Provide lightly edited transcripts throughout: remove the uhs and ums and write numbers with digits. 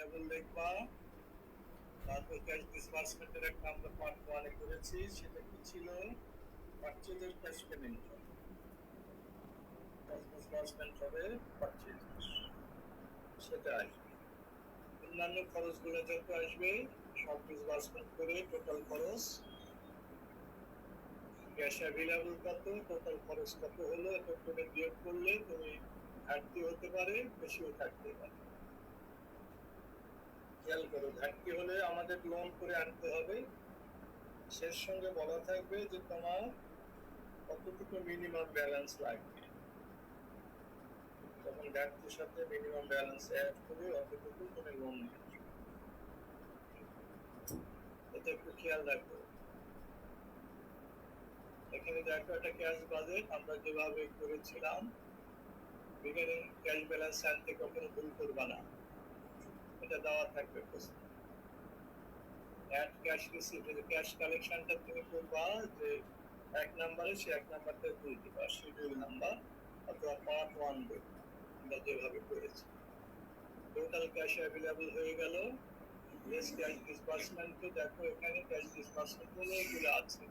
Available লিখবা। তারপর cash ডিসবার্সমেন্টের একটা আমরা পার্ট 1 এ করেছি, সেটা কি ছিল? পারচেজের ক্যাশ পেমেন্ট হবে, ক্যাশ ডিসবার্সমেন্ট হবে পারচেজ, সেটা আসবে। অন্যান্য খরচগুলো যত আসবে সব ডিসবার্সমেন্ট করে টোটাল খরচ, ক্যাশ অ্যাভেলেবল কত, টোটাল খরচ কত হলো, এটা করে বিয়োগ করলে তুমি ঘাটতি হতে পারে, বেশিও থাকতে পারে। খেয়াল করো, ঘাটতি হলে আমাদের লোন করে আনতে হবে, শেষ সঙ্গে বলা থাকবে যে তোমার কতটুকু মিনিমাম ব্যালেন্স লাগবে, তখন ঘাটতির সাথে মিনিমাম ব্যালেন্স অ্যাড করে অতটুকু তুমি লোন নিয়ে আসবে। এটা একটু খেয়াল রাখো। এখানে দেখো একটা ক্যাশ বাজেট আমরা যেভাবে করেছিলাম, বিগিনিং ক্যাশ ব্যালেন্স আনতে কখনো ভুল করবা না, এটা দেওয়া থাকবে প্রশ্ন। অ্যাড ক্যাশ রিসিপ্ট, ক্যাশ কালেকশনটা তুমি করবা যে এক নাম্বারে, সে এক নাম্বারটা দিয়ে দিবা শিডিউল নাম্বার অথবা পার্ট 1 দেবে, আমরা যেভাবে করেছি। টোটাল ক্যাশ অ্যাভেলেবল হয়ে গেল, লেস ক্যাশ ডিসবার্সমেন্টে দেখো এখানে ক্যাশ ডিসবার্সমেন্ট অনেকগুলো আছে।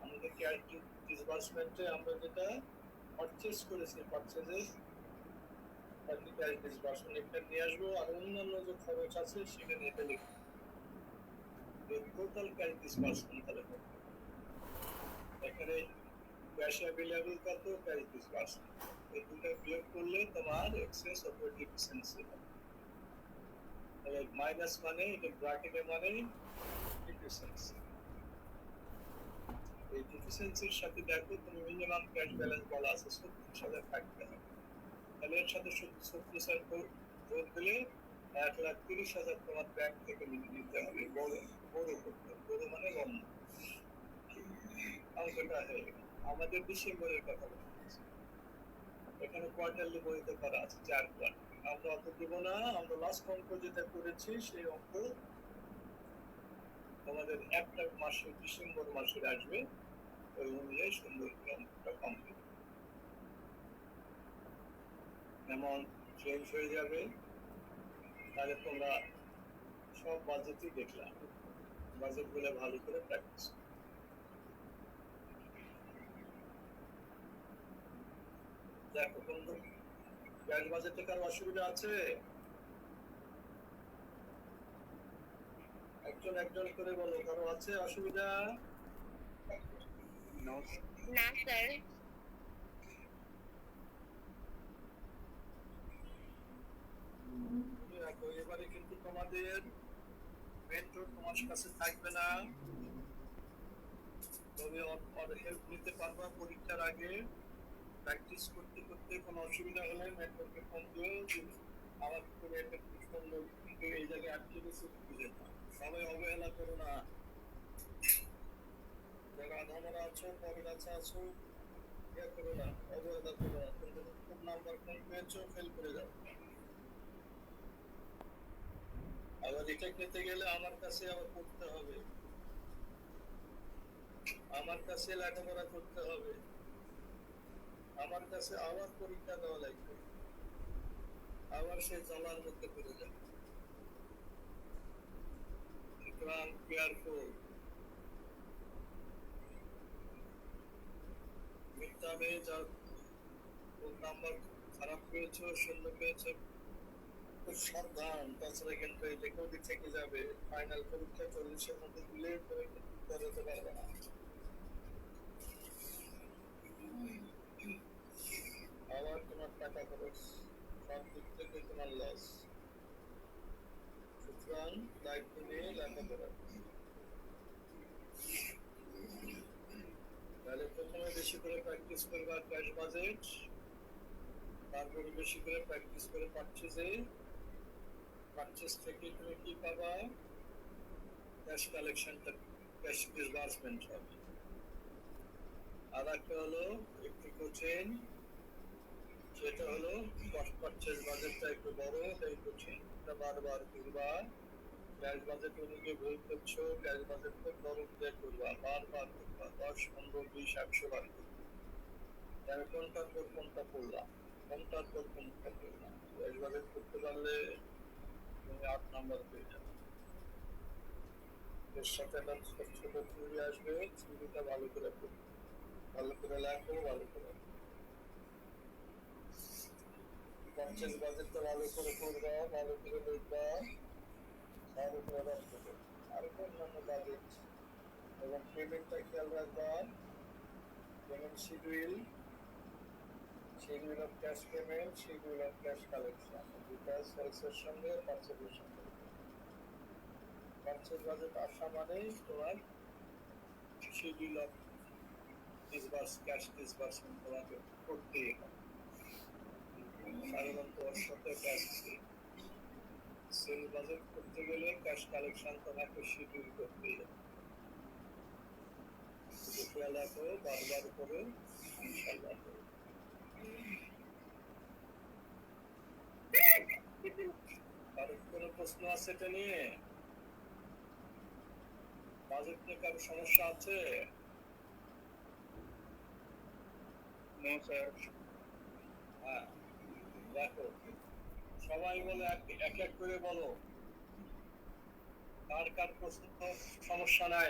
আমাদের ক্যাশ ডিসবার্সমেন্টে আমরা যেটা পারচেজ করেছি, পারচেজের ক্যাশ ডিসবার্সমেন্ট একটা নিয়ে আসবো, আর অন্যান্য যে খরচ আছে সেখানে এটা লিখবো। টোটাল ক্যাশ ডিসবার্সমেন্ট তাহলে এখানে ক্যাশ অ্যাভেলেবল কত, ক্যাশ ডিসবার্সমেন্ট, এই দুটো বিয়োগ করলে তোমার এক্সেস অপারেটিং এফিসিয়েন্সি হবে। তাহলে মাইনাস মানে এটা ব্র্যাকেটে মানে এফিসিয়েন্সি। এই এফিসিয়েন্সির সাথে দেখো তুমি মিনিমাম ক্যাশ ব্যালেন্স বলা আছে 36,000 থাকতে হবে, তাহলে এর সাথে 36,000 যোগ দিলে 1,30,000 তোমার ব্যাংক থেকে নিতে হবে। বড় বড় করতে, বড় মানে লম্বা অঙ্কটা হয়ে গেল। আমাদের ডিসেম্বরের কথা বলছি, এখানে কোয়ার্টারলি বইতে করা আছে 4 কোয়ার্টার, আমরা অত দেব না, আমরা লাস্ট অঙ্ক যেটা করেছি সেই অঙ্ক আমাদের একটা মাসে ডিসেম্বর মাসে আসবে, ওই অনুযায়ী সুন্দর করে অঙ্কটা কমপ্লিট, এমন চেঞ্জ হয়ে যাবে। তাহলে তোমরা সব বাজেটই দেখলাম, বাজেট গুলো ভালো করে প্র্যাকটিস। দেখো বন্ধু, ক্যাশ বাজেটে কারো অসুবিধা আছে? একজন একজন করে বলো, কারো আছে অসুবিধা? না স্যার। দেখো এবারে কিন্তু তোমাদের মেন্টর তোমার কাছে থাকবে না, তবে ওর হেল্প নিতে পারবা পরীক্ষার আগে। প্র্যাকটিস করতে করতে কোনো অসুবিধা হলে মেন্টরকে ফোন দিও, আমার করে একটা ফোন কিন্তু এই জায়গায় আটকে গেছে বুঝে না। সবাই অবহেলা করো না, যারা আধামরা আছো, পরে কাছে আছো, ইয়ে করো না, অবহেলা করো না। তুমি খুব নাম্বার কম পেয়েছো, ফেল করে যাও। আবার রিটেক নিতে গেলে আমার কাছে আবার পড়তে হবে, আমার কাছে লেখাপড়া করতে হবে, আমার কাছে আবার পরীক্ষা দেওয়া লাগবে, আবার সে জ্বালার মধ্যে পড়ে যাবে। সুতরাং কেয়ারফুল। মিথ্যাবে যার নাম্বার খারাপ পেয়েছো, শূন্য পেয়েছো, খুব সাবধান, তাছাড়া কিন্তু এটা কোথায় থেকে যাবে। ফাইনাল পরীক্ষা 40-এর মধ্যে দিলে তুমি কিন্তু বেরোতে পারবে না, আবার তোমার টাকা খরচ, সব দিক থেকে তোমার লস। সুতরাং দায়িত্ব নিয়ে লেখাপড়া। তাহলে প্রথমে বেশি করে প্র্যাকটিস করবা ক্যাশ বাজেট, তারপরে বেশি করে প্র্যাকটিস করে পারচেজে, পারচেজ থেকে তুমি কি পাবা, ক্যাশ কালেকশনটা, ক্যাশ ডিসবার্সমেন্ট হবে। আর একটা হলো একটু কঠিন, সেটা হলো পারচেজ বাজেটটা একটু বড়, তাই কঠিন, এটা বারবার করবা। ক্যাশ বাজেট অনুযায়ী ভুল করছো, ক্যাশ বাজেট খুব বড় দিয়ে করবা, বারবার করবা, 10, 15, 20, 100 বার করবা। আমি কোনটার পর কোনটা পড়লাম, কোনটার পর কোনটা পড়লাম। ক্যাশ বাজেট করতে পারলে তুমি নাম্বার পেয়ে যাবে। এর সাথে একটা ছোট ছোট থিওরি আসবে, থিওরিটা ভালো করে পড়ো, ভালো করে লেখো, ভালো করে পঞ্চাশ বাজেটটা ভালো করে করবা, ভালো করে লিখবা, ভালো করে রপ্ত করবা। আর অন্যান্য বাজেট এবং পেমেন্টটা খেয়াল রাখবা, payment schedule, schedule of cash payment, schedule of cash collection, দুটা সেলসের সঙ্গে পার্চেজের সঙ্গে। পার্চেজ বাজেট আসা মানেই তোমার শিডিউল অফ ক্যাশ ডিসবার্সমেন্ট তোমাকে করতেই হবে। সাধারণত ওর সাথে ক্যাশ সেল বাজেট করতে গেলে ক্যাশ কালেকশন তোমাকে শিডিউল করতেই হবে। খেয়াল রাখো, বারবার করে ইনশাআল্লাহ। কারো কোনো প্রশ্ন আছে এটা নিয়ে? বাজেট নিয়ে কারো সমস্যা আছে? No sir. হ্যাঁ, দেখো সবাই বলে এক এক করে বলো, কার কার প্রশ্ন সমস্যা নাই?